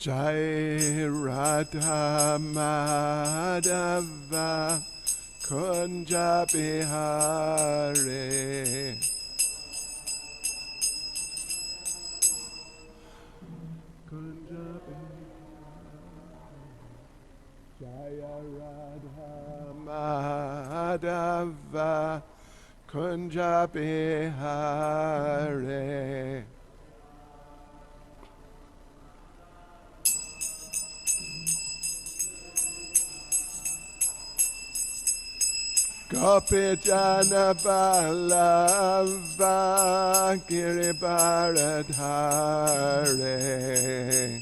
Jai Radha Madhava Kunja Bihari. Jaya Radha Madhava Kunja Bihari. Gopi Jana Ballava Giribharadhare.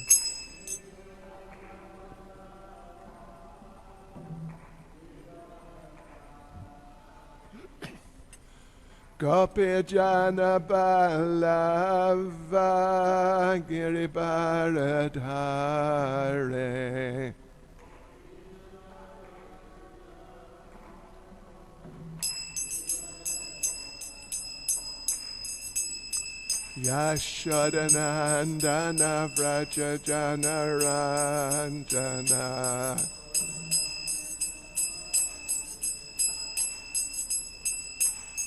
Gopi Jana Ballava Giribharadhare. Yashodanandana Vraja Janaranjana.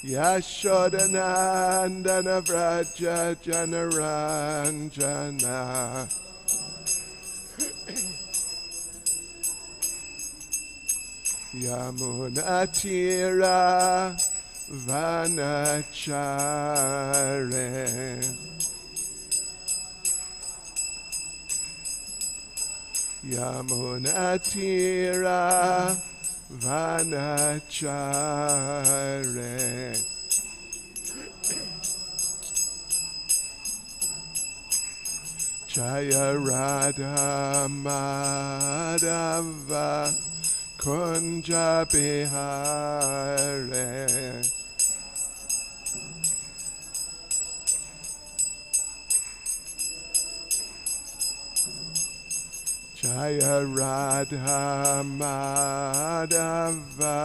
Yashodanandana Vraja Janaranjana. Yamunatira Vanachare. Yamunatira Vanachare. Jaya Radha Madhava Kunja Bihari. Jaya Radha Madhava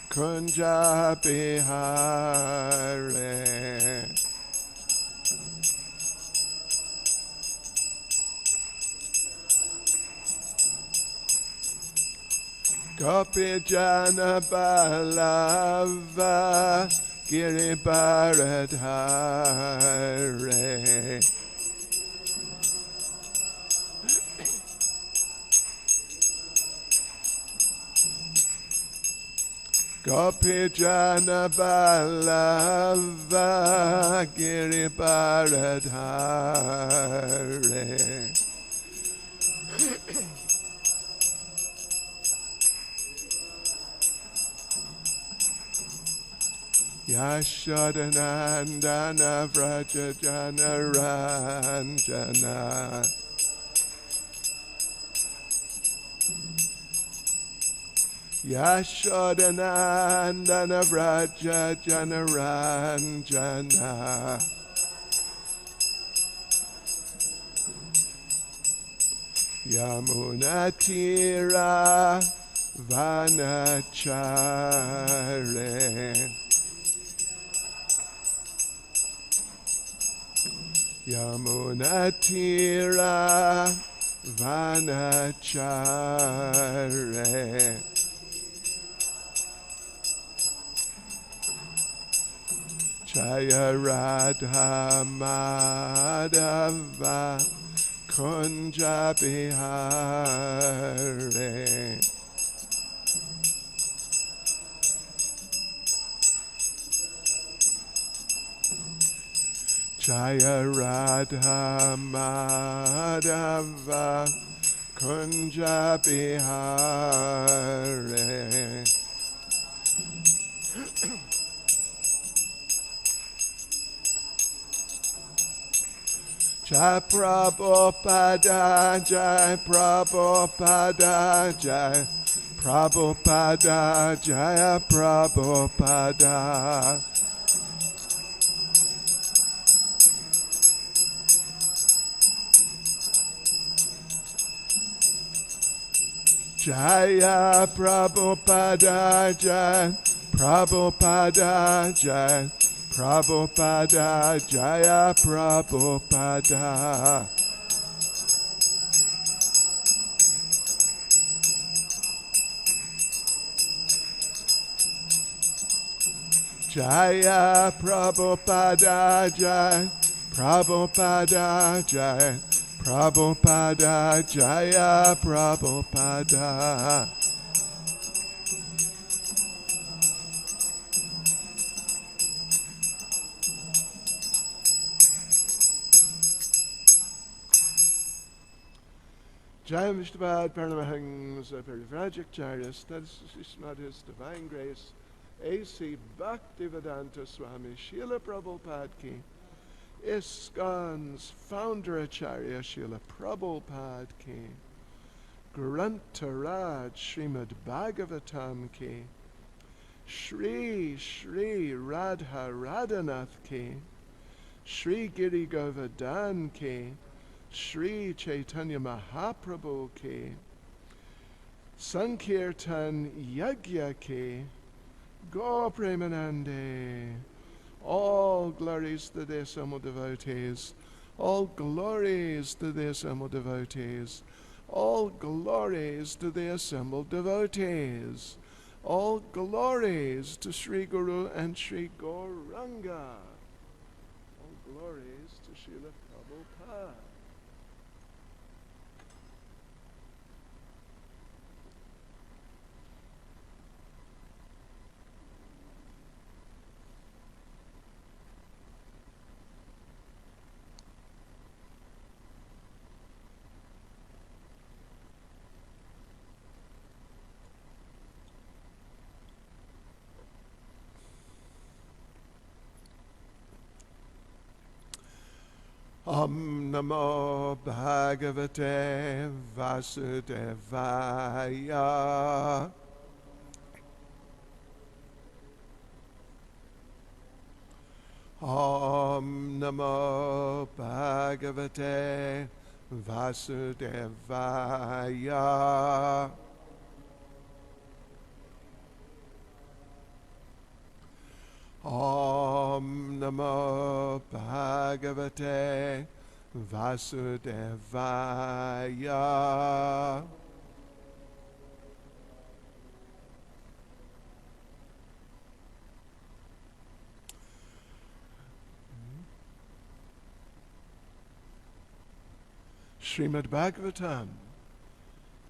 Kunja Bihari. Gopi Jana Ballava Giribharadhare. Gopi Jana Ballava Giribharadhare. Yashodanandana Vraja Janaranjana. Yashodanandana Vraja Janaranjana. Yamunatira Vanachare. Yamunatira Vanachare. Jaya Radha Madhava Kunja Bihari. Jaya Radha Madhava Kunja Bihari. Jai Prabhupada, Jai Prabhupada, Jai Prabhupada, Jaya Prabhupada. Jaya Prabhupada, Jai Prabhupada, Jai Prabhupada, Jaya Prabhupada. Jaya Prabhupada Jai, Prabhupada Jai, Prabhupada Jaya Prabhupada. Jai Vishnavad Paramahams Parivrajacharya, Studies Srimad His Divine Grace, A.C. Bhaktivedanta Swami, Srila Prabhupada Ki, ISKCON's founder Acharya, Srila Prabhupada Ki, Grantaraj Srimad Bhagavatam Ki, Shri Shri Radha Radhanath Ki, Shri Giri Govardhan Ki, Shri Caitanya Mahaprabhu Ki, Sankirtan Yagya Ki, Go Premanande. All glories to the assembled devotees. All glories to the assembled devotees. All glories to the assembled devotees. All glories to Sri Guru and Sri Gauranga. All glories to Srila Prabhupada. Om Namo Bhagavate Vasudevaya. Om Namo Bhagavate Vasudevaya. Om Namo Bhagavate Vasudevaya. Srimad Bhagavatam,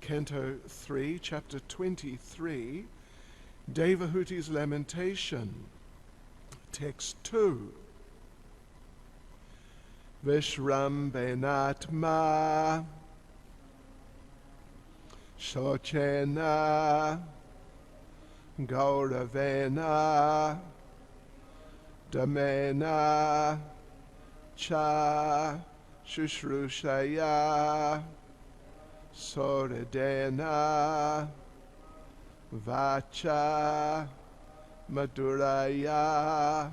Canto 3, Chapter 23, Devahuti's Lamentation, Text 2. Vishrambenatma Shochena Gauravena Damena Cha Shushrushaya Soridena Vacha Maduraya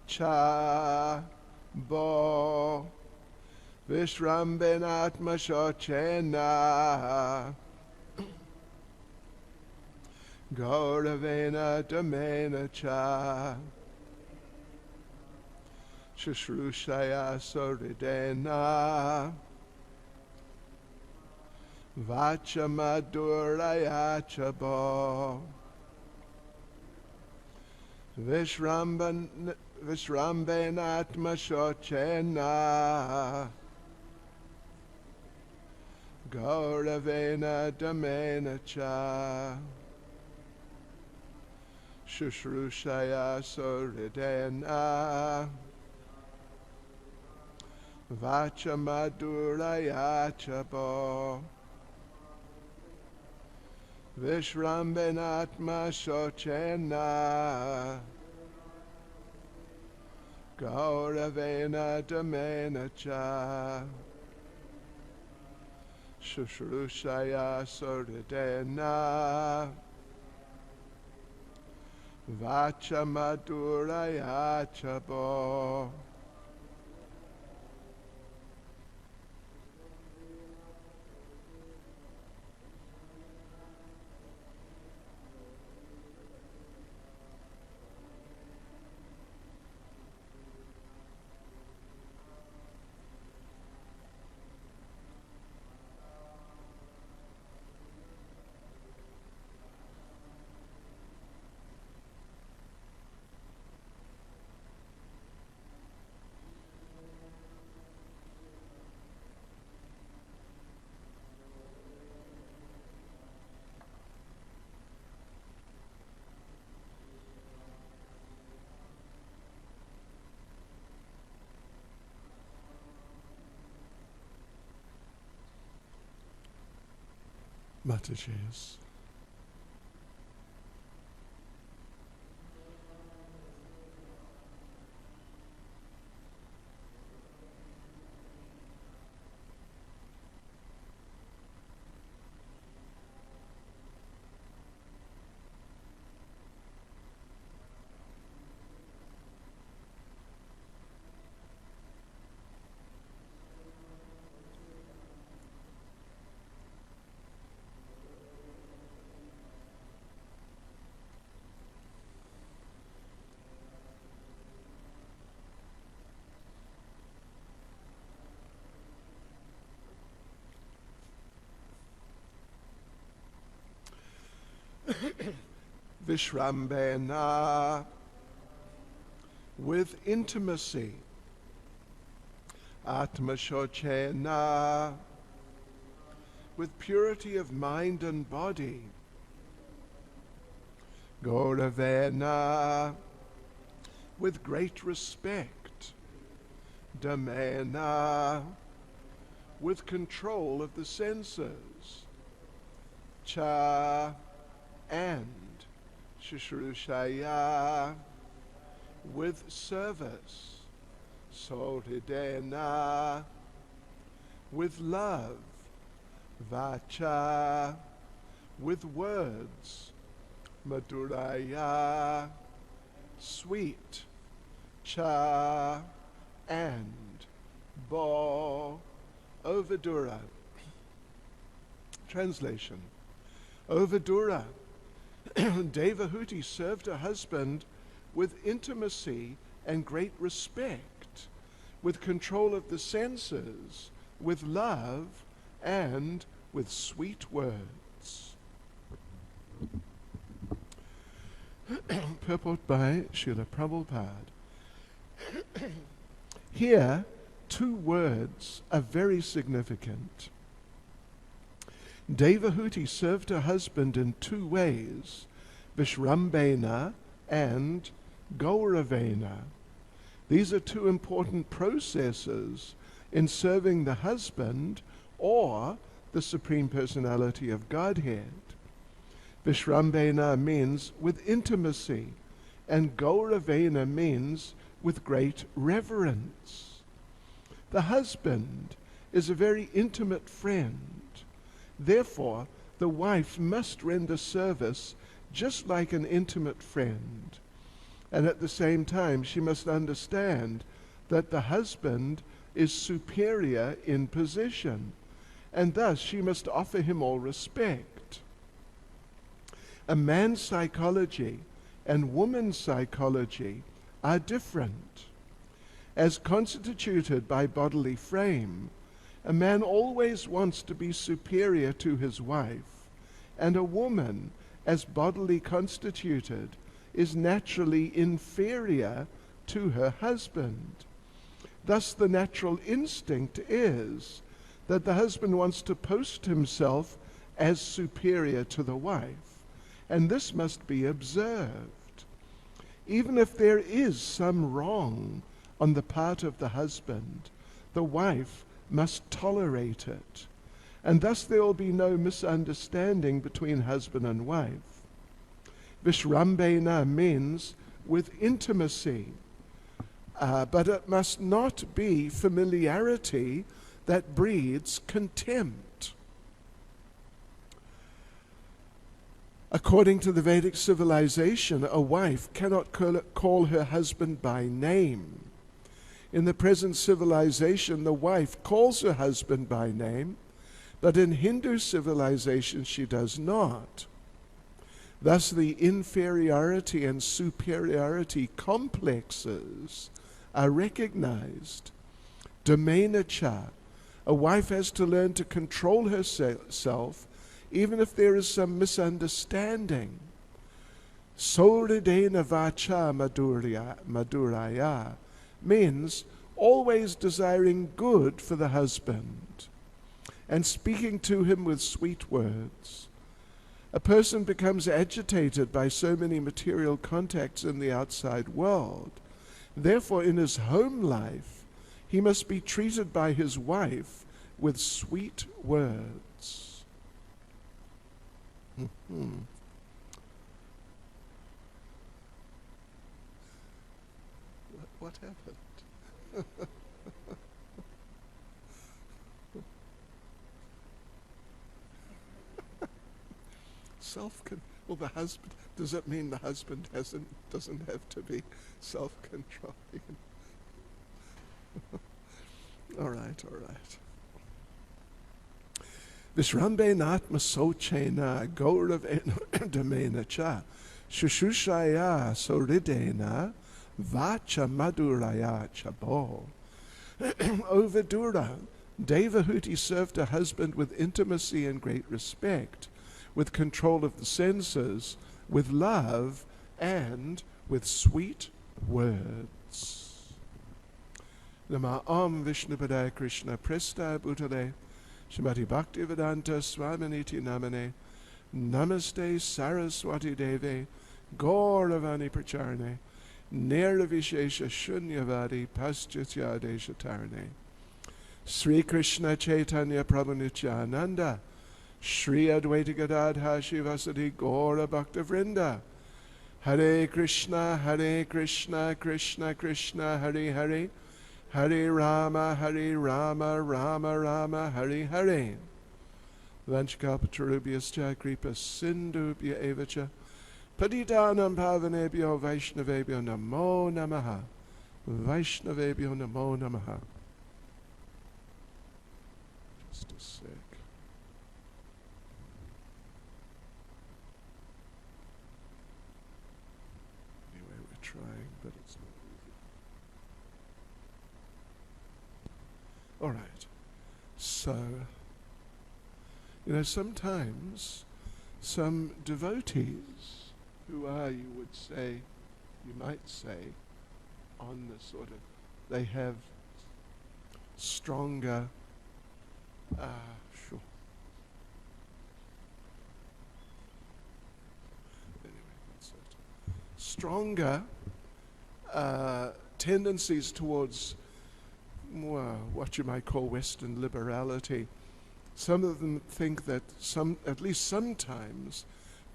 Cha Bo Vishrambenatma Shochena Gauravena Damena Cha Shushrushaya Soridena Vacha Maduraya Chabo Vishrambenatma Shochena Gauravena Damena Cha Shushrushaya Soridena Vacha Maduraya Chabo Vishrambenatma Shochena Gauravena Damena Cha Shushrushaya Soridena Vacha Maduraya Chabo. Matajis. Vishrambena, with intimacy. Atmashochena, with purity of mind and body. Gauravena, with great respect. Damena, with control of the senses. Cha, and Shushrusaya, with service. Sohridena, with love. Vacha, with words. Madhuraya, sweet. Cha, and Bo, Ovadura. Translation. Ovadura, Devahuti served her husband with intimacy and great respect, with control of the senses, with love, and with sweet words. Purport by Srila Prabhupada. Here, two words are very significant. Devahuti served her husband in two ways, Vishrambena and Gauravena. These are two important processes in serving the husband or the Supreme Personality of Godhead. Vishrambena means with intimacy, and Gauravena means with great reverence. The husband is a very intimate friend. Therefore, the wife must render service just like an intimate friend. And at the same time, she must understand that the husband is superior in position, and thus she must offer him all respect. A man's psychology and woman's psychology are different. As constituted by bodily frame, a man always wants to be superior to his wife, and a woman, as bodily constituted, is naturally inferior to her husband. Thus the natural instinct is that the husband wants to post himself as superior to the wife, and this must be observed. Even if there is some wrong on the part of the husband, the wife must tolerate it, and thus there will be no misunderstanding between husband and wife. Vishrambena means with intimacy, but it must not be familiarity that breeds contempt. According to the Vedic civilization, a wife cannot call her husband by name. In the present civilization, the wife calls her husband by name, but in Hindu civilization she does not. Thus the inferiority and superiority complexes are recognized. Domenacha, a wife has to learn to control herself even if there is some misunderstanding. Sohridena vacha madhuraya means always desiring good for the husband and speaking to him with sweet words. A person becomes agitated by so many material contacts in the outside world. Therefore, in his home life, he must be treated by his wife with sweet words. What happened? Well, the husband, does it mean the husband doesn't have to be self-controlling? All right. Vishrambenat masochena gauravena damena cha shushushaya soridena vacha maduraya chabo. O Vidura, Devahuti served her husband with intimacy and great respect, with control of the senses, with love, and with sweet words. Nama Om Vishnupadaya Krishna Presta Bhutale Srimati Bhaktivedanta Swaminiti Namane Namaste Saraswati Deve Gauravani Pracharane Nirvishesha Shunyavadi Paschatya Deshatarane Sri Krishna Chaitanya Prabhu Nityananda Shri Advaita Gadadha Shivasati Gaura Bhakta Vrinda Hare Krishna Krishna Krishna Hare Hare Hare Rama Rama Rama Hare Hare Vanchakapatarubhyascha Kripa Sindhubhya Evacha Patitanam Pavanebhyo Vaishnavebhyo Namo Namaha Vaishnavebhyo Namo Namaha. Just a sec. Anyway, we're trying, but it's not easy. All right. So, sometimes some devotees who are, you might say, on the sort of, they have stronger, stronger tendencies towards what you might call Western liberality. Some of them think that at least sometimes,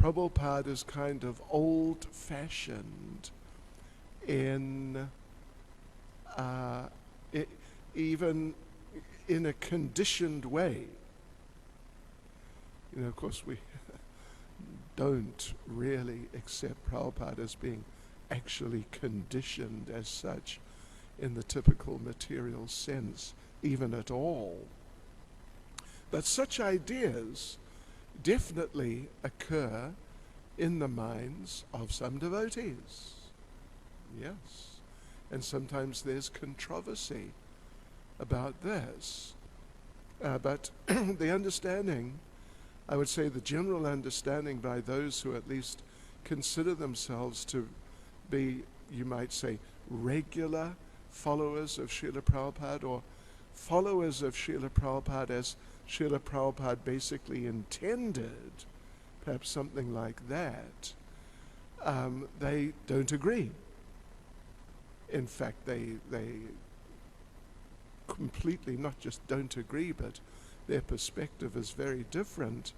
Prabhupada is kind of old-fashioned even in a conditioned way. Of course, we don't really accept Prabhupada as being actually conditioned as such in the typical material sense, even at all. But such ideas definitely occur in the minds of some devotees. Yes. And sometimes there's controversy about this. But the understanding, I would say the general understanding by those who at least consider themselves to be, you might say, regular followers of Srila Prabhupada, or followers of Srila Prabhupada as Srila Prabhupada basically intended, perhaps something like that, they don't agree. In fact, they completely not just don't agree, but their perspective is very different.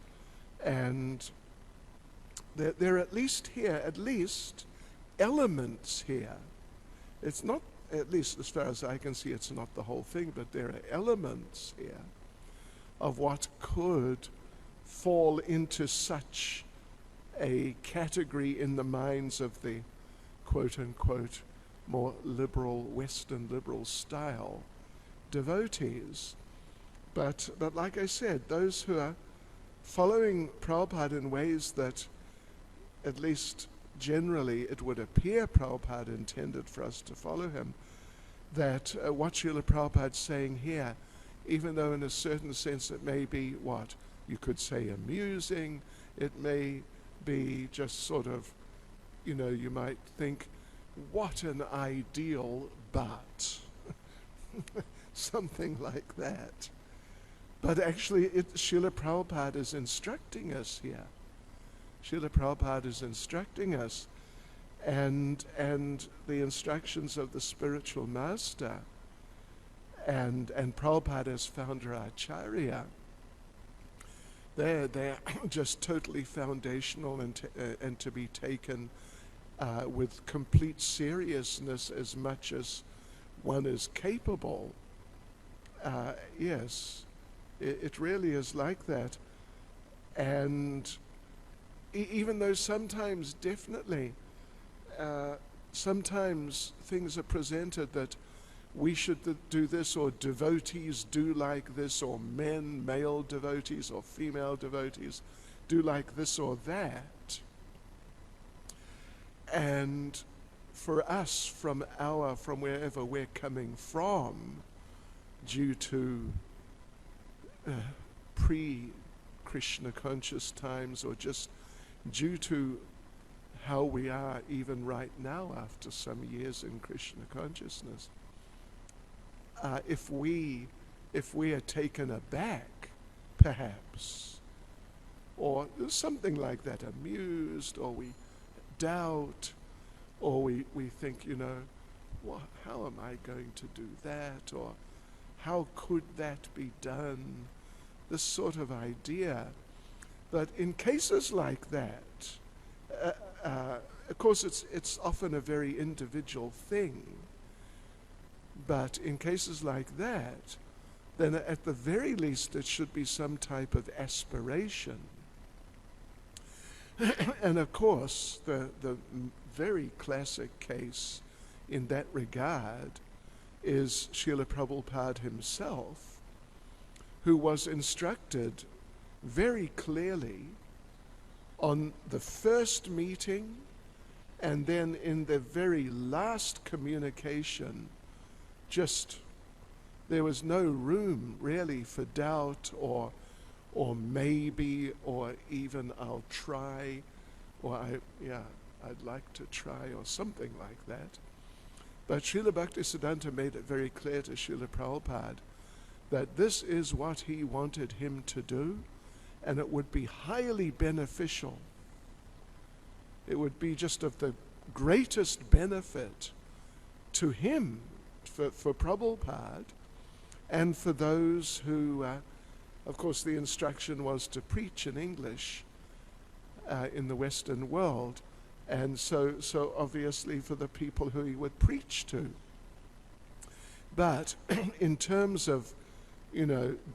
And there are at least elements here. It's not, at least as far as I can see, it's not the whole thing, but there are elements here of what could fall into such a category in the minds of the quote-unquote more liberal, Western liberal style devotees. But like I said, those who are following Prabhupada in ways that, at least generally, it would appear Prabhupada intended for us to follow him, that what Srila Prabhupada's saying here, even though in a certain sense it may be what you could say amusing, it may be just sort of, you might think, what an ideal but. Something like that. But actually, Srila Prabhupada is instructing us here. Srila Prabhupada is instructing us, and the instructions of the spiritual master and Prabhupada as founder Acharya they're just totally foundational and to be taken with complete seriousness as much as one is capable. Yes, it really is like that. And even though sometimes, definitely, sometimes things are presented that we should do this, or devotees do like this, or male devotees or female devotees do like this or that. And for us, from wherever we're coming from, due to pre-Krishna conscious times, or just due to how we are even right now after some years in Krishna consciousness, if we are taken aback, perhaps, or something like that, amused, or we doubt, or we think, how am I going to do that, or how could that be done? This sort of idea. But in cases like that, of course it's often a very individual thing, but in cases like that, then at the very least it should be some type of aspiration. And of course, the very classic case in that regard is Srila Prabhupada himself, who was instructed very clearly on the first meeting, and then in the very last communication, just there was no room really for doubt or maybe, or even I'll try, or I'd like to try, or something like that. But Srila Bhaktisiddhanta made it very clear to Srila Prabhupada that this is what he wanted him to do, and it would be highly beneficial. It would be just of the greatest benefit to him, for Prabhupada, and for those who, of course the instruction was to preach in English in the Western world, and so obviously for the people who he would preach to. But in terms of,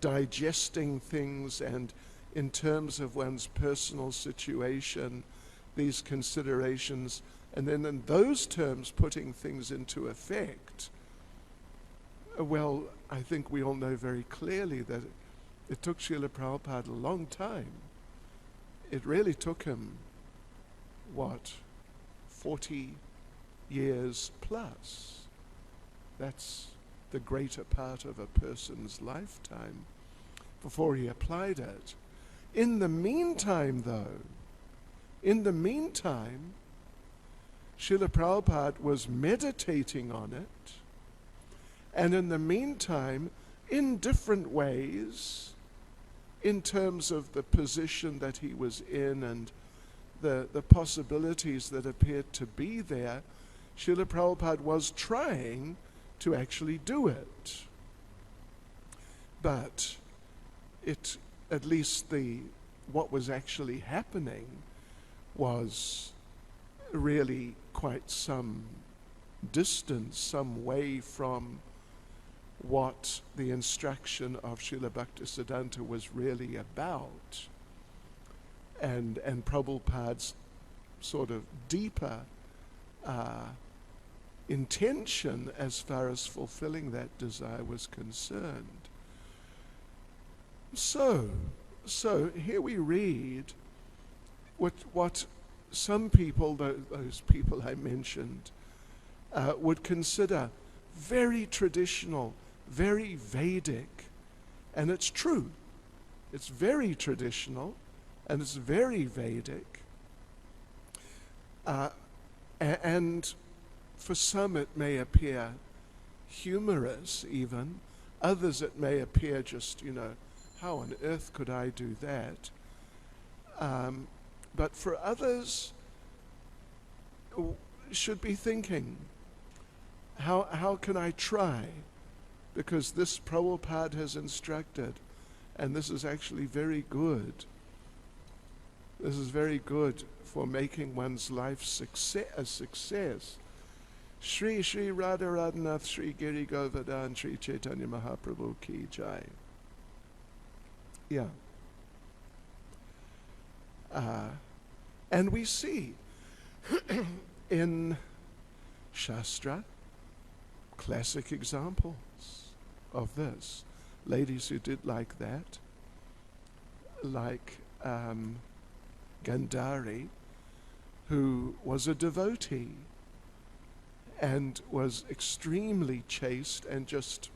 digesting things, and in terms of one's personal situation, these considerations, and then in those terms putting things into effect, well, I think we all know very clearly that it took Srila Prabhupada a long time. It really took him, 40 years plus. That's the greater part of a person's lifetime before he applied it. In the meantime, though, Srila Prabhupada was meditating on it, and in the meantime, in different ways, in terms of the position that he was in and the possibilities that appeared to be there, Srila Prabhupada was trying to actually do it. But at least what was actually happening was really quite some distance, some way from what the instruction of Srila Bhaktisiddhanta was really about, and Prabhupada's sort of deeper intention as far as fulfilling that desire was concerned. So here we read what some people, those people I mentioned, would consider very traditional, very Vedic, and it's true. It's very traditional, and it's very Vedic, and for some it may appear humorous even. Others it may appear just, how on earth could I do that? But for others, should be thinking, how can I try? Because this Prabhupada has instructed, And this is actually very good. This is very good for making one's life a success. Shri Shri Radha Radhanath Shri Giri Govardhan Shri Caitanya Mahaprabhu Ki Jai. Yeah. And we see in Shastra classic examples of this. Ladies who did like that, like Gandhari, who was a devotee and was extremely chaste and just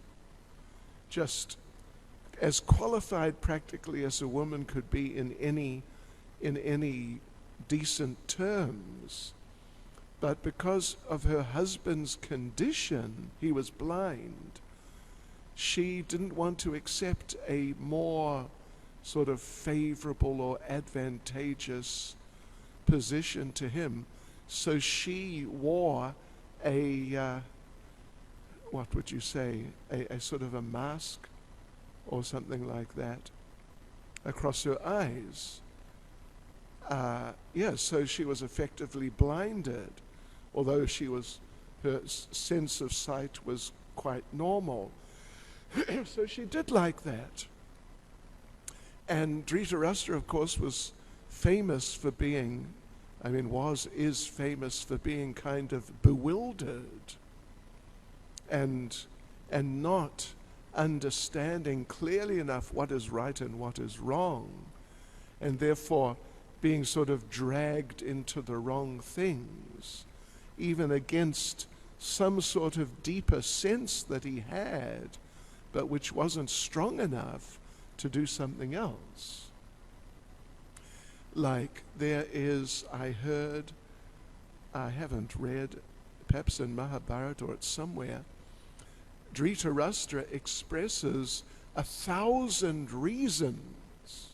as qualified practically as a woman could be in any decent terms. But because of her husband's condition, he was blind, she didn't want to accept a more sort of favorable or advantageous position to him. So she wore what would you say, a sort of a mask or something like that across her eyes. So she was effectively blinded, although her sense of sight was quite normal. So she did like that. And Dhritarashtra, of course, was famous for being, is famous for being kind of bewildered and not understanding clearly enough what is right and what is wrong, and therefore being sort of dragged into the wrong things, even against some sort of deeper sense that he had, but which wasn't strong enough to do something else. Like there is, I haven't read, perhaps in Mahabharata or it's somewhere, Dhritarashtra expresses 1,000 reasons.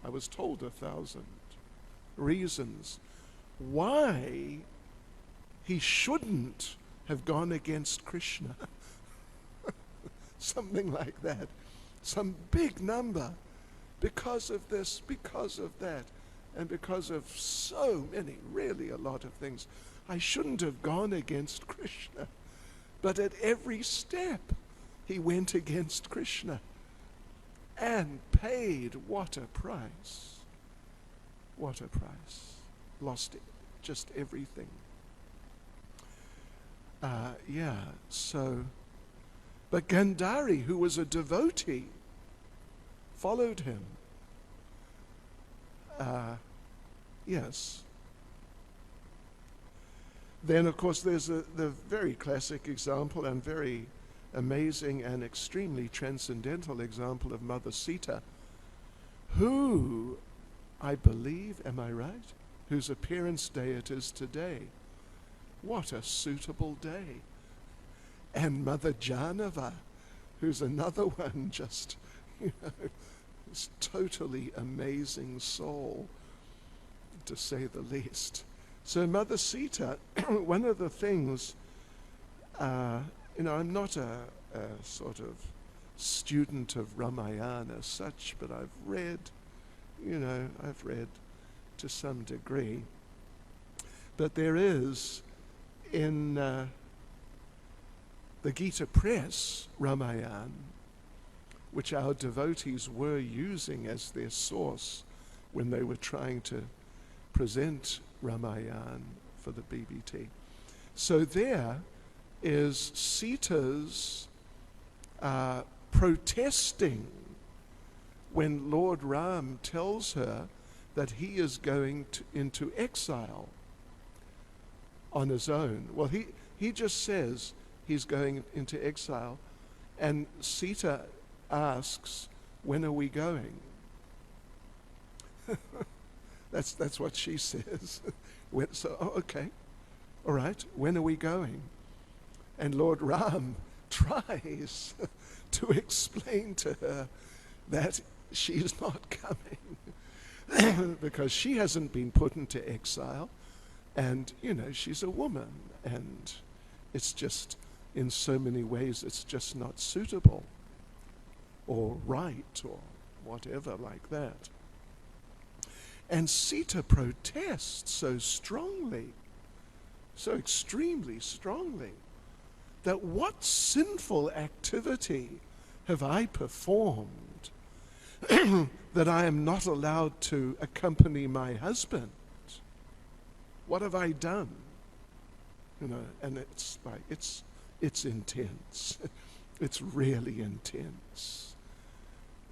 I was told 1,000 reasons why he shouldn't have gone against Krishna. Something like that. Some big number. Because of this, because of that, and because of so many, really a lot of things. I shouldn't have gone against Krishna. But at every step, he went against Krishna and paid what a price. What a price. Lost just everything. But Gandhari, who was a devotee, followed him. Yes. Then, of course, there's the very classic example and very amazing and extremely transcendental example of Mother Sita, who, I believe, am I right? Whose appearance day it is today. What a suitable day. And Mother Janava, who's another one, just, this totally amazing soul, to say the least. So Mother Sita, one of the things, I'm not a sort of student of Ramayana as such, but I've read to some degree. But there is, in the Gita Press, Ramayana, which our devotees were using as their source when they were trying to present Ramayana for the BBT. So there is Sita's protesting when Lord Ram tells her that he is going into exile on his own. Well, he just says he's going into exile, and Sita asks, when are we going? That's what she says. Okay, all right, when are we going? And Lord Ram tries to explain to her that she's not coming because she hasn't been put into exile, and she's a woman, and it's just, in so many ways, it's just not suitable or right or whatever like that. And Sita protests so strongly, so extremely strongly, that what sinful activity have I performed that I am not allowed to accompany my husband? What have I done? You know, and it's like, it's intense. It's really intense.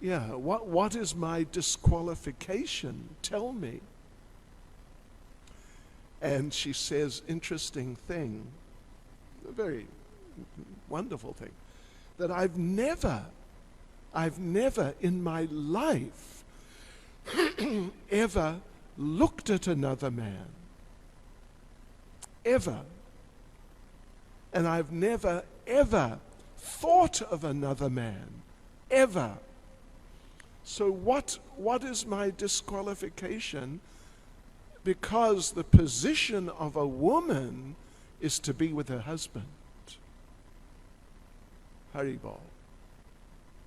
Yeah, what is my disqualification? Tell me. And she says, interesting thing, a very wonderful thing, that I've never in my life ever looked at another man. Ever. And I've never, ever thought of another man. Ever. So what is my disqualification? Because the position of a woman is to be with her husband. Hari Bol.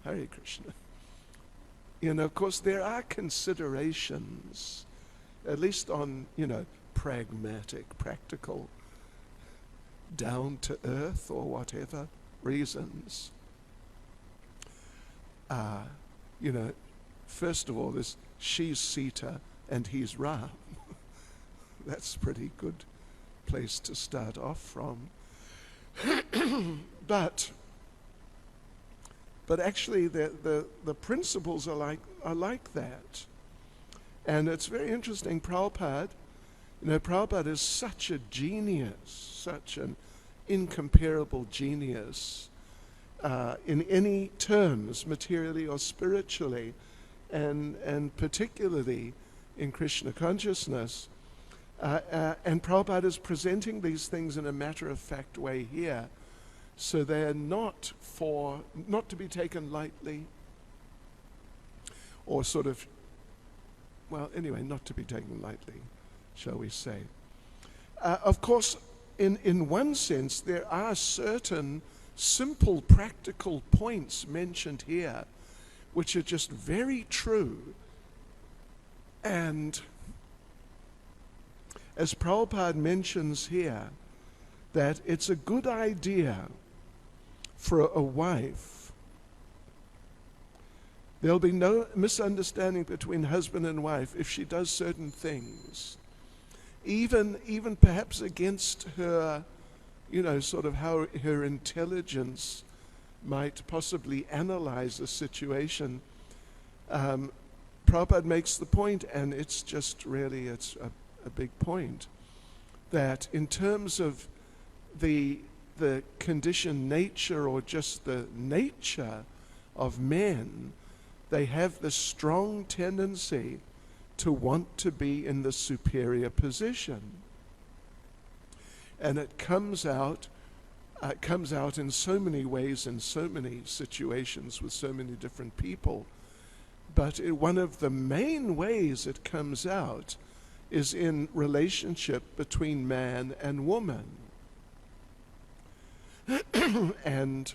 Hare Krishna. You know, of course, there are considerations, at least on, pragmatic, practical, down to earth or whatever reasons. First of all, she's Sita and he's Ram. That's a pretty good place to start off from. But actually the principles are like that. And it's very interesting. Prabhupada is such a genius, such an incomparable genius in any terms, materially or spiritually, and particularly in Krishna consciousness. And Prabhupada is presenting these things in a matter-of-fact way here. So they're not to be taken lightly, or not to be taken lightly, shall we say. Of course, in one sense, there are certain simple practical points mentioned here, which are just very true. And as Prabhupada mentions here, that it's a good idea for a wife. There'll be no misunderstanding between husband and wife if she does certain things, even perhaps against her, how her intelligence might possibly analyze a situation. Prabhupada makes the point, and it's just really, it's a big point, that in terms of the conditioned nature, or just the nature of men, they have this strong tendency to want to be in the superior position. And it comes out in so many ways, in so many situations, with so many different people. But one of the main ways it comes out is in relationship between man and woman. And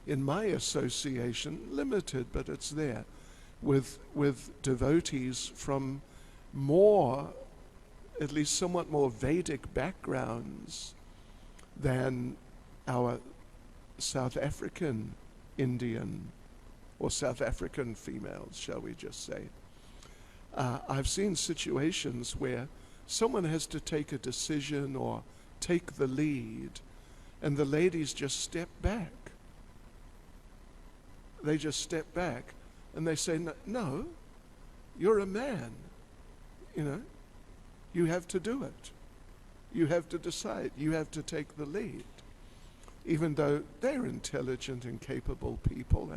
in my association, limited, but it's there, with devotees from more, at least somewhat more Vedic backgrounds than our South African Indian, or South African females, shall we just say. I've seen situations where someone has to take a decision or take the lead, and the ladies just step back. They just step back and they say, no, you're a man. You have to do it. You have to decide. You have to take the lead. Even though they're intelligent and capable people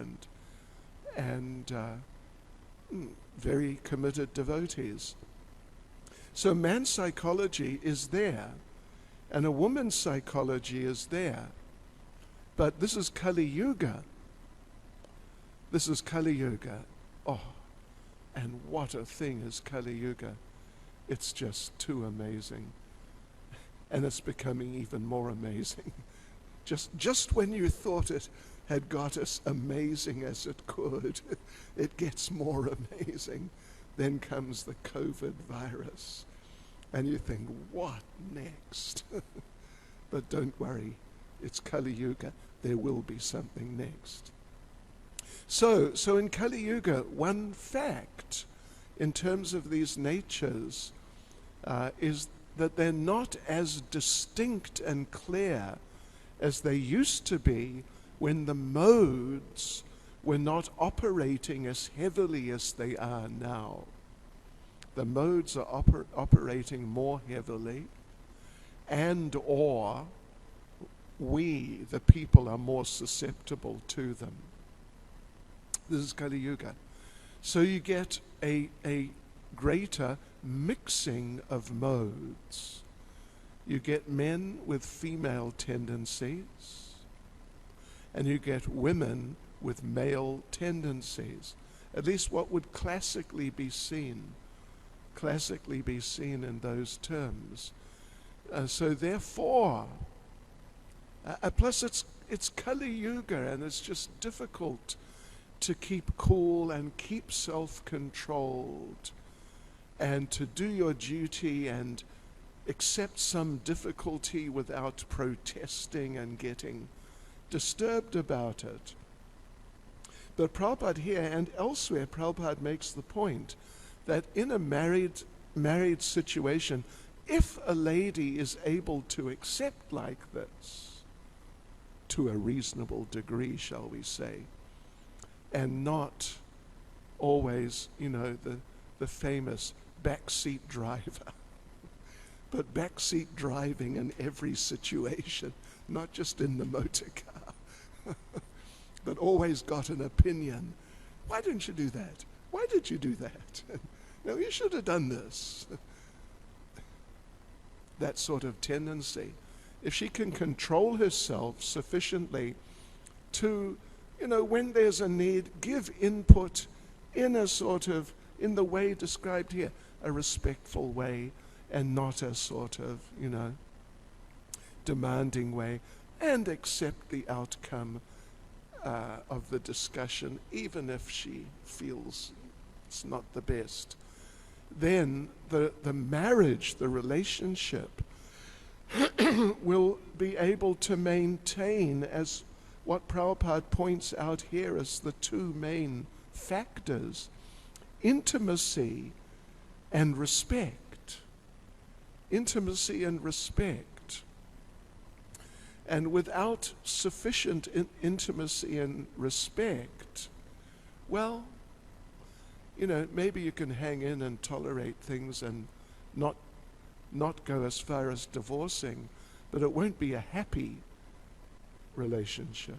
and very committed devotees. So man's psychology is there, and a woman's psychology is there. But this is Kali Yuga. This is Kali Yuga. Oh, and what a thing is Kali Yuga. It's just too amazing. And it's becoming even more amazing. Just when you thought it had got as amazing as it could, it gets more amazing. Then comes the COVID virus. And you think, what next? But don't worry, it's Kali Yuga. There will be something next. So in Kali Yuga, one fact in terms of these natures is that they're not as distinct and clear as they used to be when the modes were not operating as heavily as they are now. The modes are operating more heavily, and or we, the people, are more susceptible to them. This is Kali Yuga. So you get a greater mixing of modes. You get men with female tendencies, and you get women with male tendencies. At least what would classically be seen in those terms. So therefore, plus it's Kali Yuga, and it's just difficult to keep cool and keep self-controlled and to do your duty and accept some difficulty without protesting and getting disturbed about it. But Prabhupada here and elsewhere, Prabhupada makes the point that in a married situation, if a lady is able to accept like this, to a reasonable degree, shall we say, and not always, the famous backseat driver, but backseat driving in every situation, not just in the motor car, but always got an opinion. Why didn't you do that? Why did you do that? No, you should have done this. That sort of tendency. If she can control herself sufficiently to, when there's a need, give input in a sort of, in the way described here, a respectful way, and not a sort of, demanding way, and accept the outcome of the discussion, even if she feels it's not the best. Then the marriage, the relationship, will be able to maintain, as what Prabhupada points out here as the two main factors, intimacy and respect. Intimacy and respect. And without sufficient intimacy and respect, well, maybe you can hang in and tolerate things and not go as far as divorcing, but it won't be a happy relationship.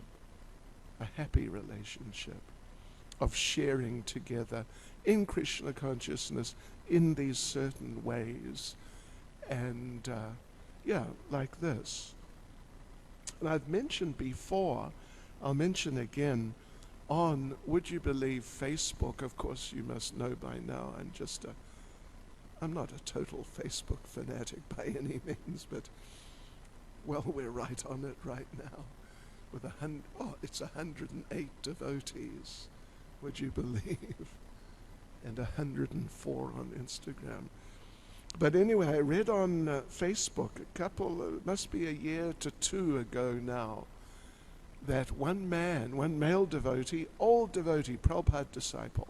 A happy relationship of sharing together in Krishna consciousness in these certain ways. And like this. And I've mentioned before, I'll mention again, on, would you believe, Facebook. Of course, you must know by now, I'm not a total Facebook fanatic by any means, but, well, we're right on it right now. With it's 108 devotees, would you believe? And 104 on Instagram. But anyway, I read on Facebook it must be a year to two ago now, that one male devotee, old devotee, Prabhupada disciple,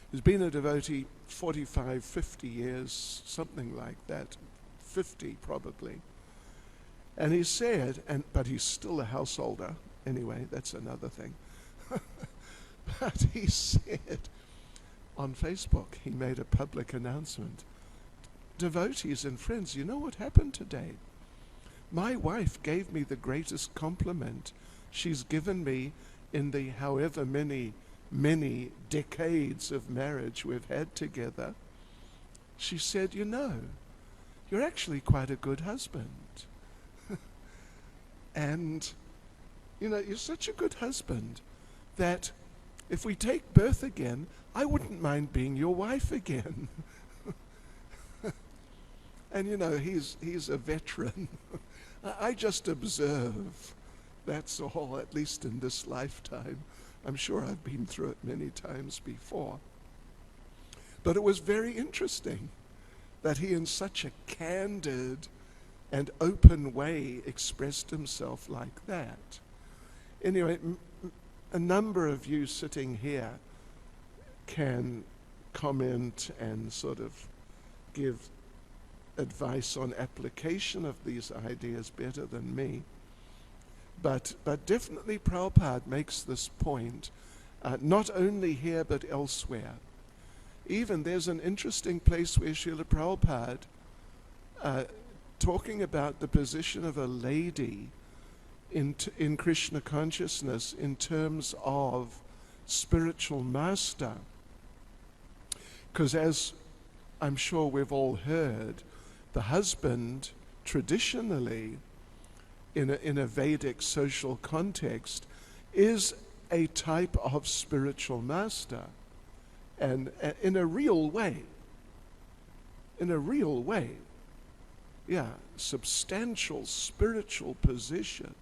who's been a devotee 45, 50 years, something like that, 50 probably. And he said, but he's still a householder, anyway, that's another thing. But he said, on Facebook, he made a public announcement, devotees and friends, you know what happened today? My wife gave me the greatest compliment she's given me in the however many decades of marriage we've had together. She said, you're actually quite a good husband. And, you're such a good husband that if we take birth again, I wouldn't mind being your wife again. And he's a veteran. I just observe that's all, at least in this lifetime. I'm sure I've been through it many times before. But it was very interesting that he in such a candid and open way expressed himself like that. Anyway, a number of you sitting here can comment and sort of give advice on application of these ideas better than me. But definitely Prabhupada makes this point, not only here but elsewhere. Even there's an interesting place where Srila Prabhupada, talking about the position of a lady in Krishna consciousness in terms of spiritual master. Because as I'm sure we've all heard, the husband traditionally in a Vedic social context is a type of spiritual master, and in a real way, substantial spiritual position,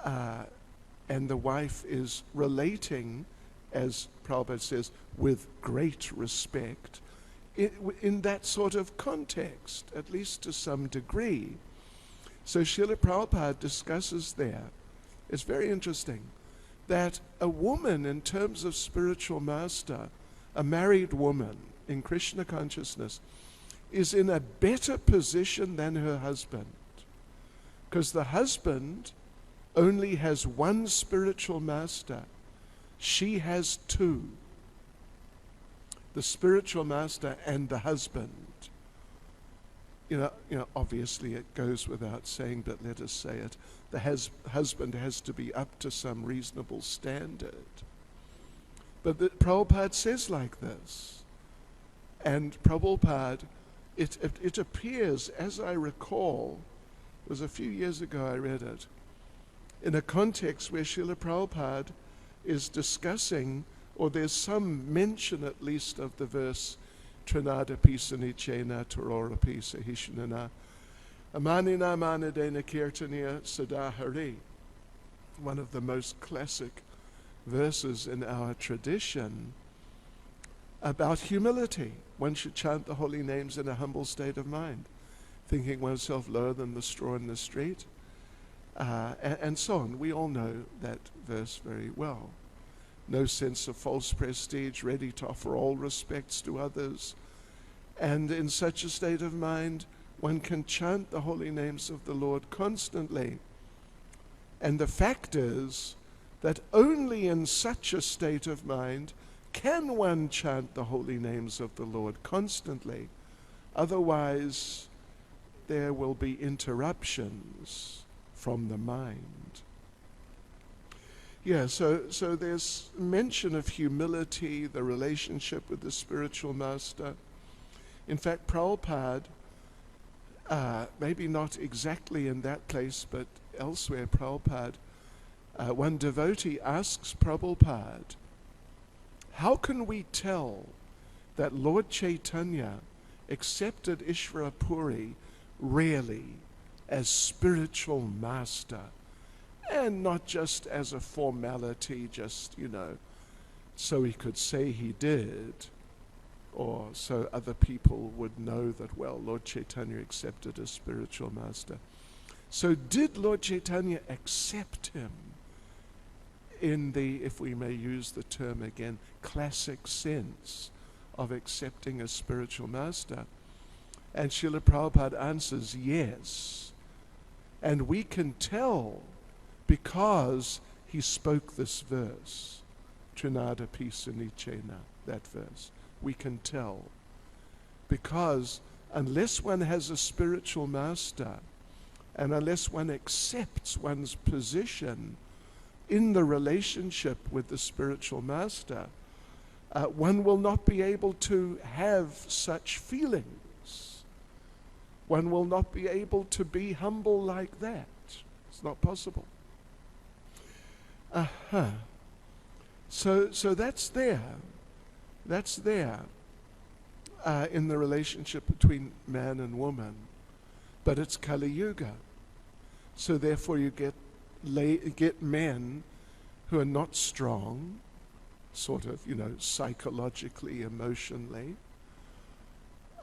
and the wife is relating, as Prabhupada says, with great respect in that sort of context, at least to some degree. So Srila Prabhupada discusses there, it's very interesting, that a woman in terms of spiritual master, a married woman in Krishna consciousness, is in a better position than her husband. Because the husband only has one spiritual master. She has two. The spiritual master and the husband. You know, obviously it goes without saying, but let us say it. The husband has to be up to some reasonable standard. But Prabhupada says like this. And Prabhupada, it appears, as I recall, it was a few years ago I read it, in a context where Srila Prabhupada is discussing, or there's some mention at least of the verse, Trinada pisa nichena torora pisa hishnana amanina manadena kirtaniya sadahari, one of the most classic verses in our tradition about humility. One should chant the holy names in a humble state of mind, thinking oneself lower than the straw in the street, and so on. We all know that verse very well. No sense of false prestige, ready to offer all respects to others. And in such a state of mind, one can chant the holy names of the Lord constantly. And the fact is that only in such a state of mind can one chant the holy names of the Lord constantly. Otherwise, there will be interruptions from the mind. Yeah, so there's mention of humility, the relationship with the spiritual master. In fact, Prabhupada, maybe not exactly in that place, but elsewhere, Prabhupada, one devotee asks Prabhupada, how can we tell that Lord Caitanya accepted Ishvara Puri really as spiritual master, and not just as a formality, just, so he could say he did, or so other people would know that, well, Lord Caitanya accepted as spiritual master. So did Lord Caitanya accept him in the, if we may use the term again, classic sense of accepting a spiritual master? And Srila Prabhupada answers yes. And we can tell because he spoke this verse, Trinada pisa nichena, that verse. We can tell. Because unless one has a spiritual master, and unless one accepts one's position in the relationship with the spiritual master, one will not be able to have such feelings. One will not be able to be humble like that. It's not possible. So that's there. That's there in the relationship between man and woman. But it's Kali Yuga. So therefore you get men who are not strong, sort of, psychologically, emotionally,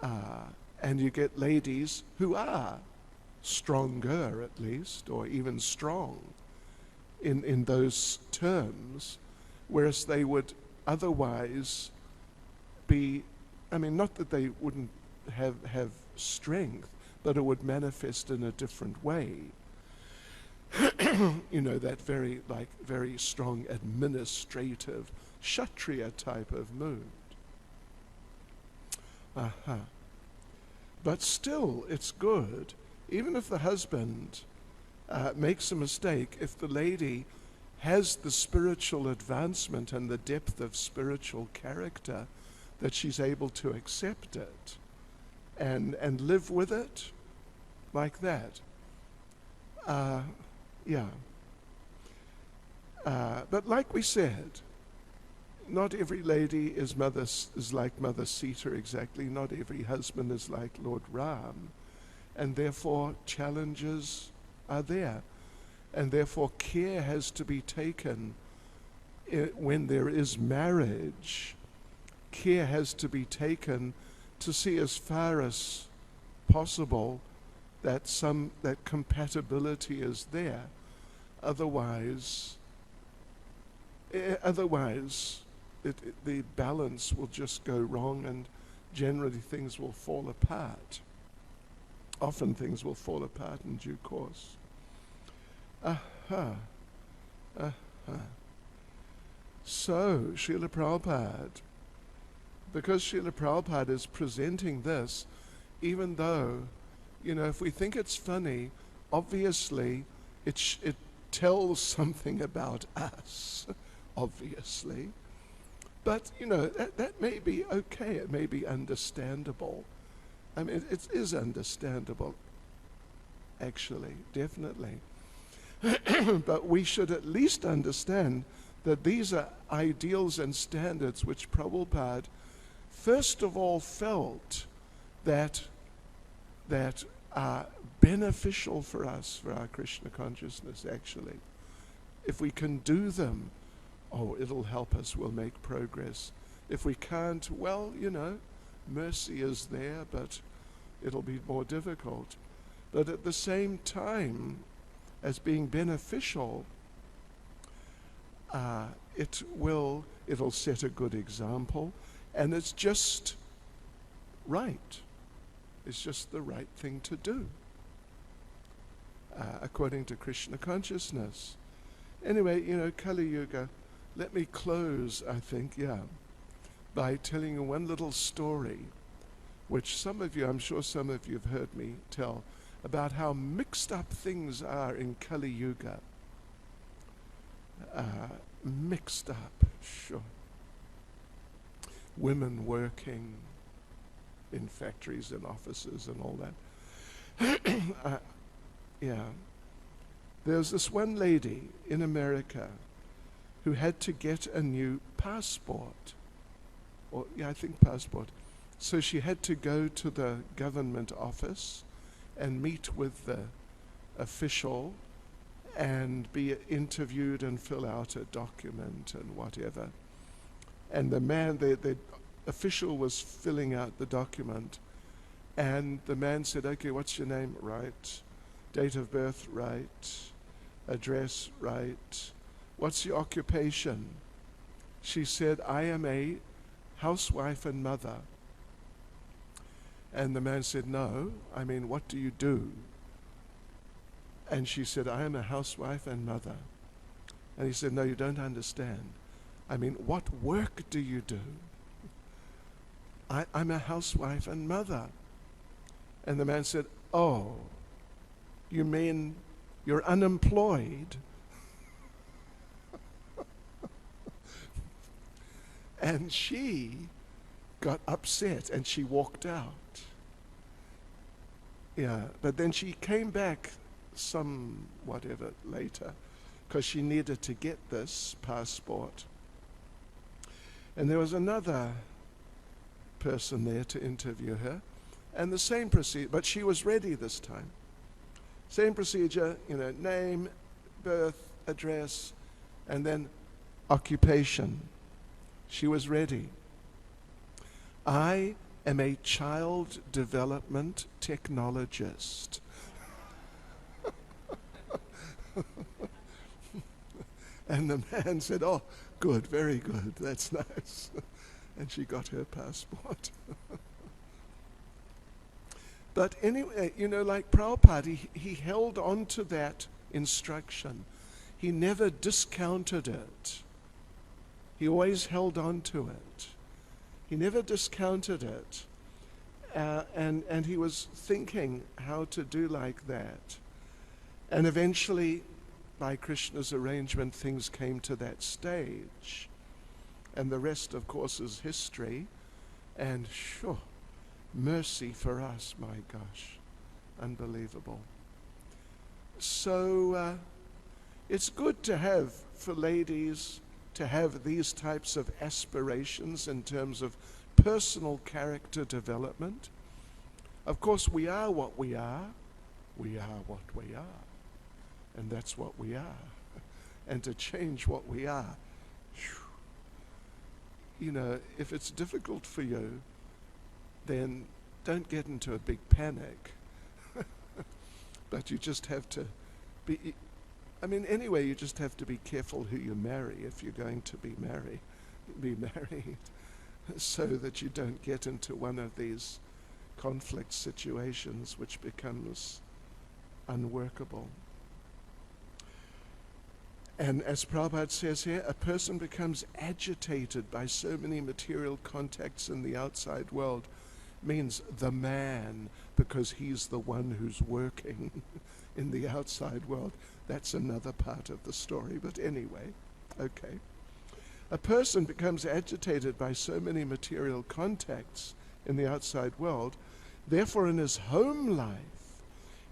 and you get ladies who are stronger, at least, or even strong in those terms, whereas they would otherwise be, not that they wouldn't have strength, but it would manifest in a different way. That very strong administrative Kshatriya type of mood. But still, it's good, even if the husband makes a mistake, if the lady has the spiritual advancement and the depth of spiritual character, that she's able to accept it and live with it like that. But like we said, not every lady is like Mother Sita exactly. Not every husband is like Lord Ram. And therefore challenges are there. And therefore care has to be taken when there is marriage. Care has to be taken to see as far as possible that compatibility is there. Otherwise, the balance will just go wrong, and generally things will fall apart. Often things will fall apart in due course. So, Srila Prabhupada, because Srila Prabhupada is presenting this, even though, if we think it's funny, obviously it tells something about us, obviously. But, that may be okay, it may be understandable. It is understandable, actually, definitely. But we should at least understand that these are ideals and standards which Prabhupada first of all felt that are beneficial for us, for our Krishna consciousness, actually. If we can do them, it'll help us, we'll make progress. If we can't, well, mercy is there, but it'll be more difficult. But at the same time, as being beneficial, it'll set a good example, and it's just right. It's just the right thing to do, according to Krishna consciousness. Anyway, Kali Yuga, let me close, I think, by telling you one little story, which I'm sure some of you have heard me tell, about how mixed up things are in Kali Yuga. Mixed up, sure. Women working in factories and offices and all that. There's this one lady in America who had to get a new passport. I think passport. So she had to go to the government office and meet with the official and be interviewed and fill out a document and whatever. And the official was filling out the document, and the man said, okay, what's your name? Right. Date of birth? Right. Address? Right. What's your occupation? She said, I am a housewife and mother. And the man said, no, what do you do? And she said, I am a housewife and mother. And he said, no, you don't understand. What work do you do? I'm a housewife and mother. And the man said, oh, you mean you're unemployed? And she got upset and she walked out. But then she came back whatever later, because she needed to get this passport. And there was another person there to interview her, and the same procedure, but she was ready this time. Same procedure, name, birth, address, and then occupation. She was ready. I am a child development technologist. And the man said, "Oh, good, very good, that's nice." And she got her passport. But anyway, like Prabhupada, he held on to that instruction. He never discounted it. He always held on to it. He never discounted it. And he was thinking how to do like that. And eventually, by Krishna's arrangement, things came to that stage. And the rest, of course, is history. And sure, mercy for us, my gosh. Unbelievable. So it's good to have, for ladies, to have these types of aspirations in terms of personal character development. Of course, we are what we are. We are what we are. And that's what we are. And to change what we are, if it's difficult for you, then don't get into a big panic. But you just have to be, anyway, you just have to be careful who you marry if you're going to be married, so that you don't get into one of these conflict situations which becomes unworkable. And as Prabhupada says here, a person becomes agitated by so many material contacts in the outside world, means the man, because he's the one who's working in the outside world. That's another part of the story, but anyway, okay. A person becomes agitated by so many material contacts in the outside world, therefore in his home life,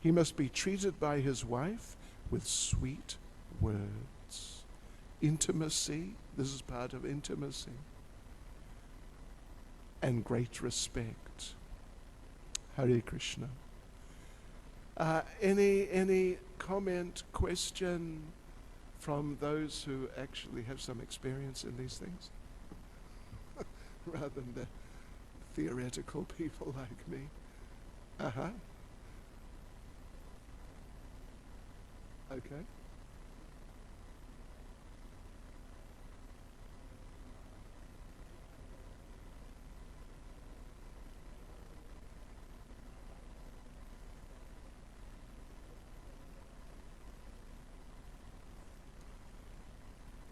he must be treated by his wife with sweet words. Intimacy, this is part of intimacy. And great respect. Hare Krishna. Any comment, question from those who actually have some experience in these things? Rather than the theoretical people like me. Okay.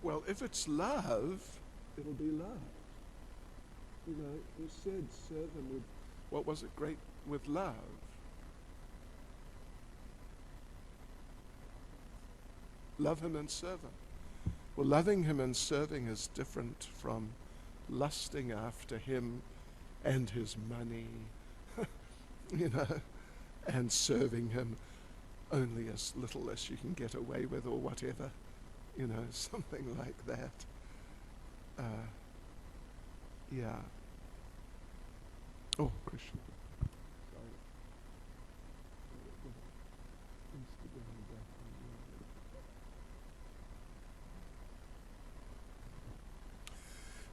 Well, if it's love, it'll be love. He said, serve him with, what was it, great with love. Love him and serve him. Well, loving him and serving is different from lusting after him and his money, and serving him only as little as you can get away with or whatever. Something like that. Yeah. Oh, Krishna. Sorry.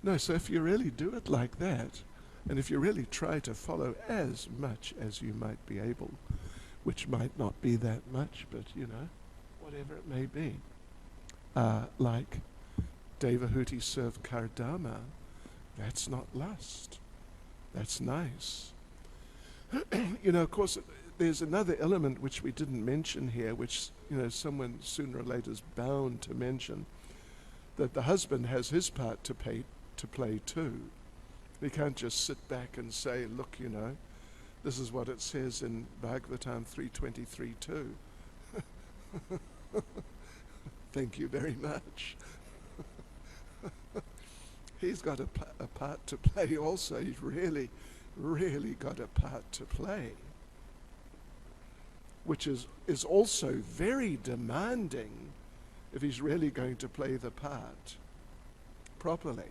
No, so if you really do it like that, and if you really try to follow as much as you might be able, which might not be that much, but whatever it may be, like Devahuti served Kardama, that's not lust. That's nice. Of course, there's another element which we didn't mention here, which, someone sooner or later is bound to mention, that the husband has his part to play too. He can't just sit back and say, look, this is what it says in Bhagavatam 3:23 too. Thank you very much. He's got a part to play also. He's really, really got a part to play, which is also very demanding if he's really going to play the part properly,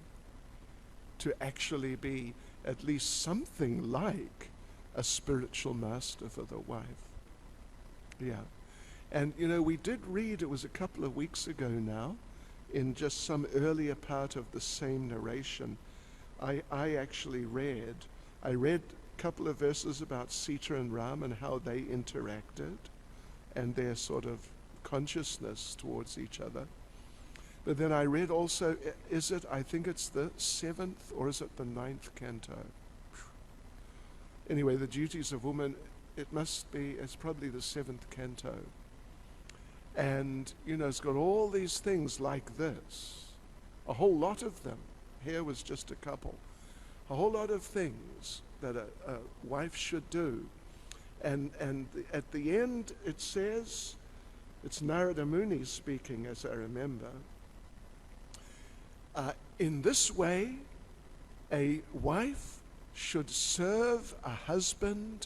to actually be at least something like a spiritual master for the wife. Yeah. And, we did read, it was a couple of weeks ago now, in just some earlier part of the same narration, I read a couple of verses about Sita and Ram and how they interacted and their sort of consciousness towards each other. But then I read also, I think it's the 7th or is it the 9th canto? Anyway, the duties of woman, it's probably the 7th canto. And, it's got all these things like this, a whole lot of them. Here was just a couple. A whole lot of things that a wife should do. And at the end it says, it's Narada Muni speaking as I remember, in this way a wife should serve a husband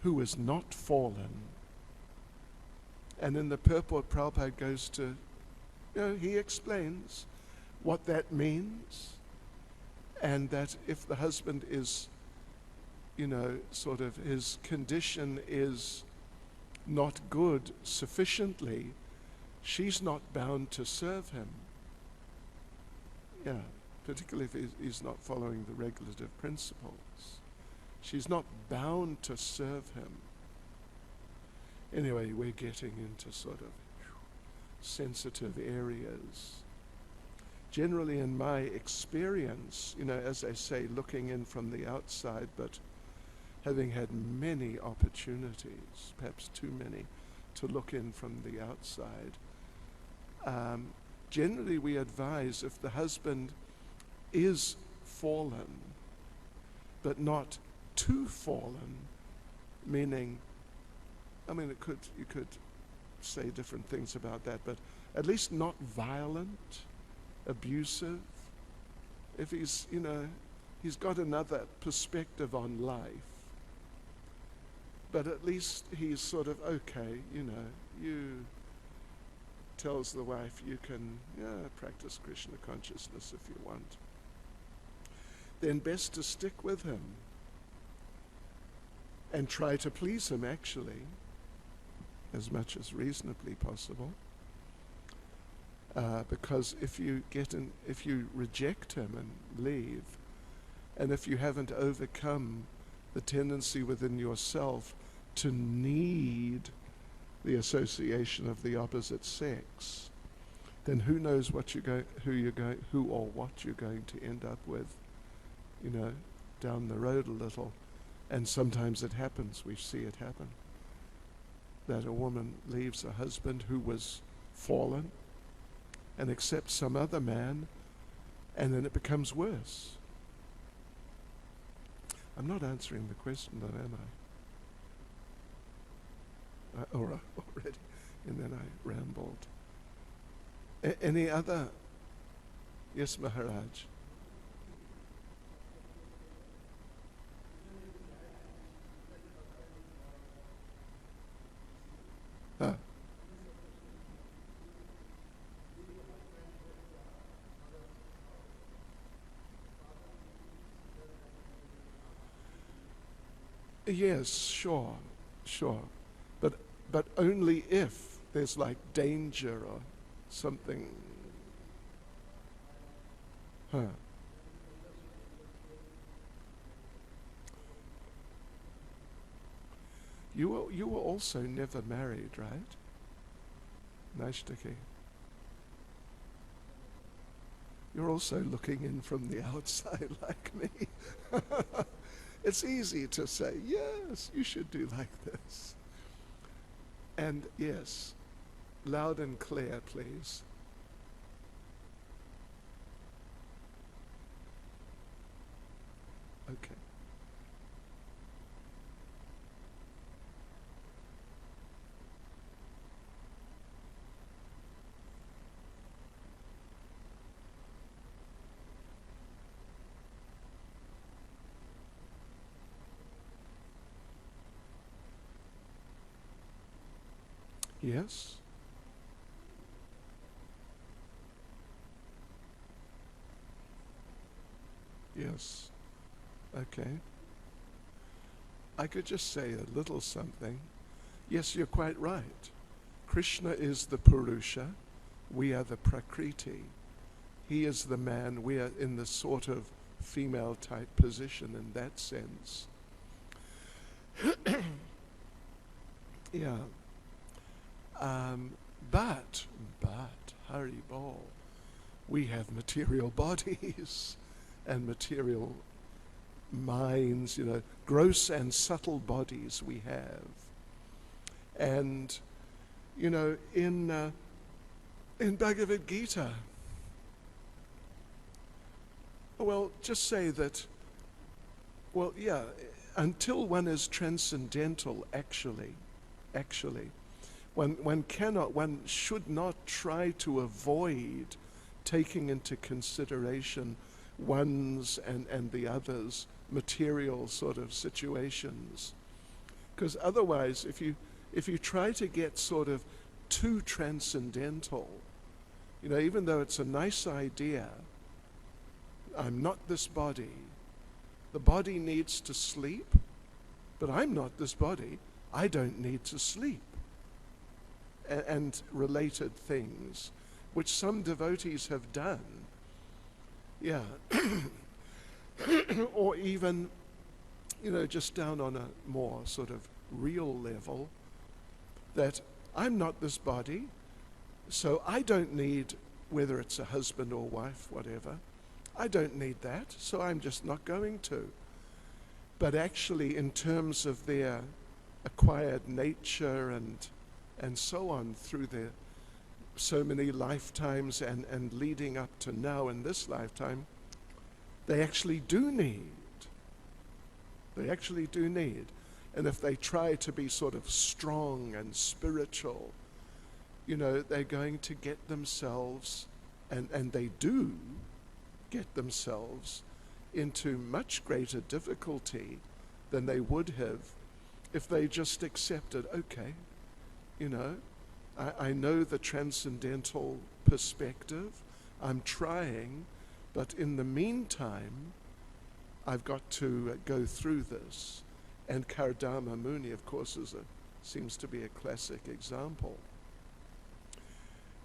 who is not fallen. And in the purport, Prabhupada goes to, he explains what that means, and that if the husband is, sort of his condition is not good sufficiently, she's not bound to serve him. Yeah, particularly if he's not following the regulative principles. She's not bound to serve him. Anyway, we're getting into sort of sensitive areas. Generally, in my experience, as I say, looking in from the outside, but having had many opportunities, perhaps too many, to look in from the outside, generally we advise if the husband is fallen, but not too fallen, meaning, you could say different things about that, but at least not violent, abusive. If he's got another perspective on life, but at least he's sort of okay, you tells the wife you can practice Krishna consciousness if you want. Then best to stick with him and try to please him actually, as much as reasonably possible. Because if you reject him and leave, and if you haven't overcome the tendency within yourself to need the association of the opposite sex, then who knows who or what you're going to end up with, down the road a little. And sometimes it happens, we see it happen, that a woman leaves a husband who was fallen and accepts some other man, and then it becomes worse. I'm not answering the question, though, am I? Already, and then I rambled. Any other? Yes, Maharaj. Yes, sure. But only if there's like danger or something. You were also never married, right? Naishtaki. You're also looking in from the outside like me. It's easy to say, yes, you should do like this. And yes, loud and clear, please. Okay. Yes? Yes. Okay. I could just say a little something. Yes, you're quite right. Krishna is the Purusha, we are the Prakriti. He is the man, we are in the sort of female type position in that sense. Yeah. But, Haribol, we have material bodies and material minds, gross and subtle bodies we have. And, in Bhagavad Gita, just say that, until one is transcendental, actually, one should not try to avoid taking into consideration one's and the other's material sort of situations. Because otherwise, if you try to get sort of too transcendental, even though it's a nice idea, I'm not this body. The body needs to sleep, but I'm not this body. I don't need to sleep. And related things, which some devotees have done. Yeah. Or even, just down on a more sort of real level, that I'm not this body, so I don't need, whether it's a husband or wife, whatever, I don't need that, so I'm just not going to. But actually, in terms of their acquired nature and so on through their so many lifetimes and leading up to now in this lifetime, they actually do need. They actually do need. And if they try to be sort of strong and spiritual, they're going to get themselves, and they do get themselves into much greater difficulty than they would have if they just accepted, okay, I know the transcendental perspective, I'm trying, but in the meantime, I've got to go through this. And Kardama Muni, of course, seems to be a classic example.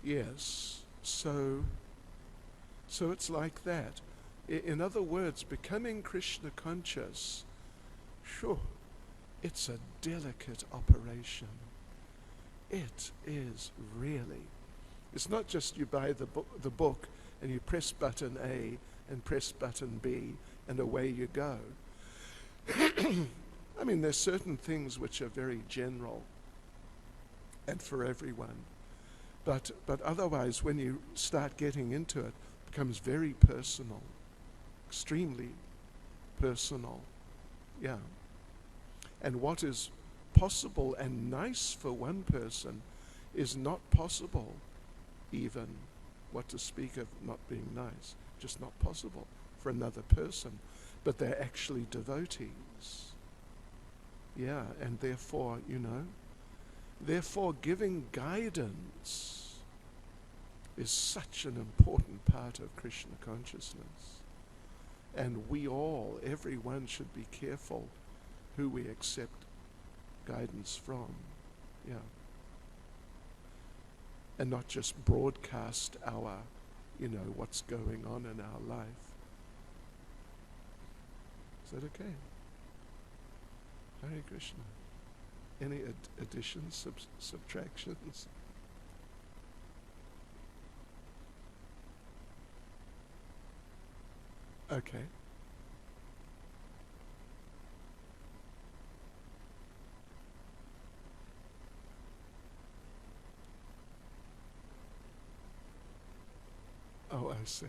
Yes, so it's like that. In other words, becoming Krishna conscious, sure, it's a delicate operation. It is really. It's not just you buy the book and you press button A and press button B and away you go. I mean, there's certain things which are very general and for everyone. But otherwise, when you start getting into it, it becomes very personal, extremely personal. Yeah. And what is possible and nice for one person is not possible, even, what to speak of not being nice, just not possible for another person. But they're actually devotees. Yeah, and therefore, therefore giving guidance is such an important part of Krishna consciousness. And we all, everyone should be careful who we accept guidance from. Yeah. And not just broadcast our, what's going on in our life. Is that okay? Hare Krishna. Any additions, subtractions? Okay. Oh, I see.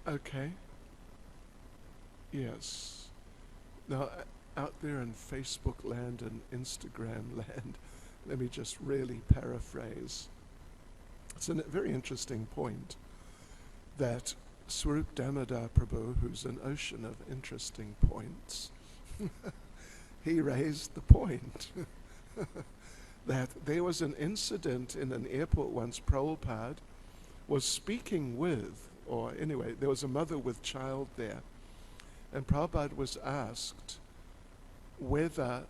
Okay. Yes. Now, out there in Facebook land and Instagram land, let me just really paraphrase. It's a very interesting point that Swarup Damodar Prabhu, who's an ocean of interesting points, he raised the point that there was an incident in an airport once. Prabhupada was speaking with, or anyway, there was a mother with child there, and Prabhupada was asked whether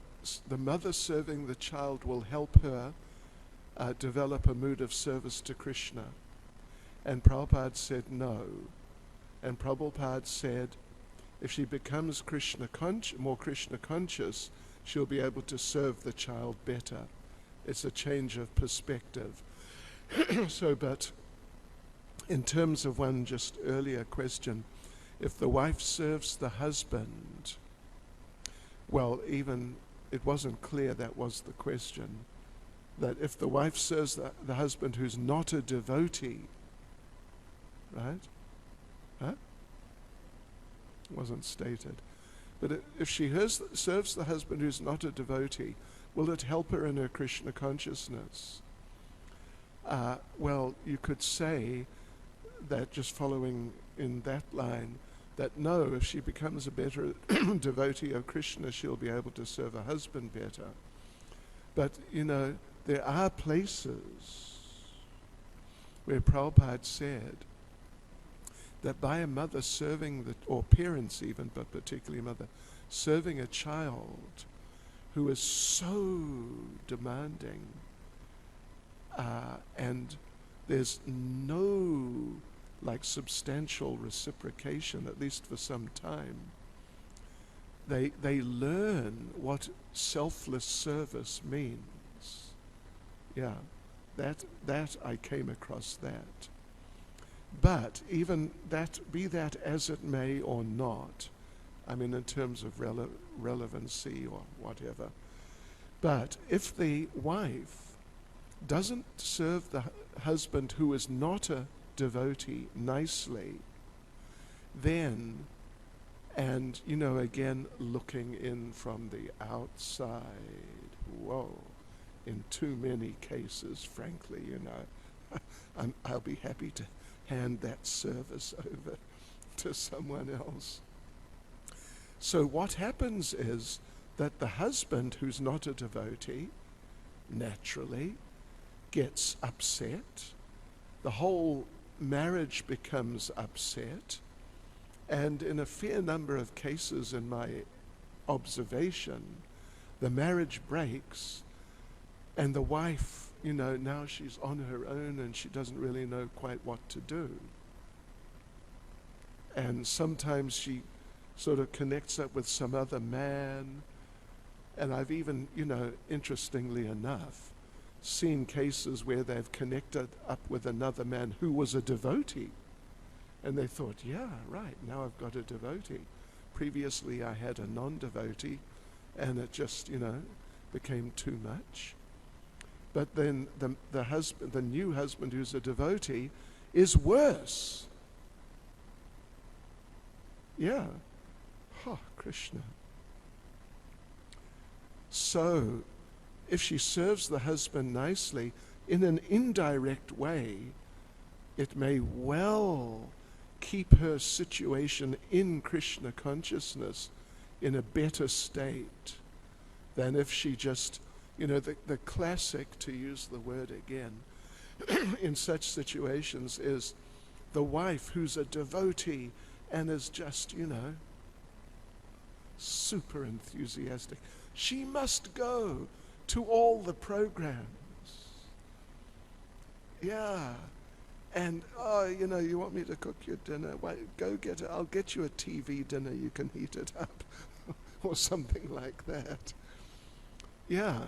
the mother serving the child will help her develop a mood of service to Krishna. And Prabhupada said no. And Prabhupada said, if she becomes more Krishna conscious, she'll be able to serve the child better. It's a change of perspective. But in terms of one just earlier question, if the wife serves the husband, well, even it wasn't clear that was the question, that if the wife serves the husband who's not a devotee, right? Huh? Wasn't stated. But if she serves the husband who's not a devotee, will it help her in her Krishna consciousness? Well, you could say that, just following in that line, that no, if she becomes a better devotee of Krishna, she'll be able to serve her husband better. But, there are places where Prabhupada said that by a mother serving or parents even, but particularly mother, serving a child who is so demanding, and there's no substantial reciprocation, at least for some time, they learn what selfless service means. Yeah, that I came across that. But even that, be that as it may or not, I mean in terms of relevancy or whatever, but if the wife doesn't serve the husband who is not a devotee nicely, then, and again looking in from the outside, whoa, in too many cases, frankly, I'll be happy to hand that service over to someone else. So what happens is that the husband who's not a devotee naturally gets upset. The whole marriage becomes upset. And in a fair number of cases in my observation, the marriage breaks and the wife, now she's on her own and she doesn't really know quite what to do. And sometimes she sort of connects up with some other man. And I've even, interestingly enough, seen cases where they've connected up with another man who was a devotee. And they thought, yeah, right, now I've got a devotee. Previously I had a non-devotee, and it just, became too much. But then the new husband who's a devotee is worse. Yeah. Krishna. So, if she serves the husband nicely, in an indirect way, it may well keep her situation in Krishna consciousness in a better state than if she just, the classic, to use the word again, in such situations is the wife who's a devotee and is just, super enthusiastic. She must go to all the programs. Yeah. And, you want me to cook your dinner? Why, go get it. I'll get you a TV dinner. You can heat it up. Or something like that. Yeah.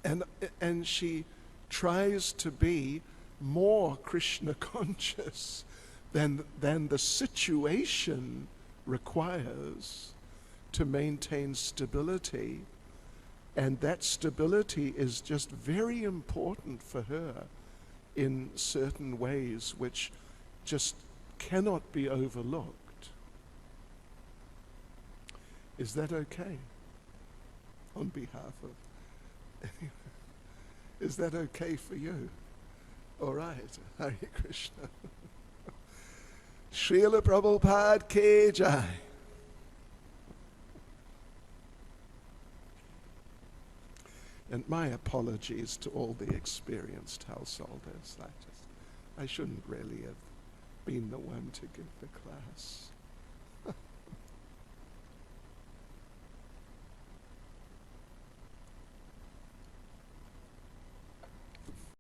And she tries to be more Krishna conscious than the situation requires to maintain stability. And that stability is just very important for her in certain ways, which just cannot be overlooked. Is that okay? On behalf of... Is that okay for you? All right. Hare Krishna. Srila Prabhupada Ki Jai. And my apologies to all the experienced householders. I shouldn't really have been the one to give the class.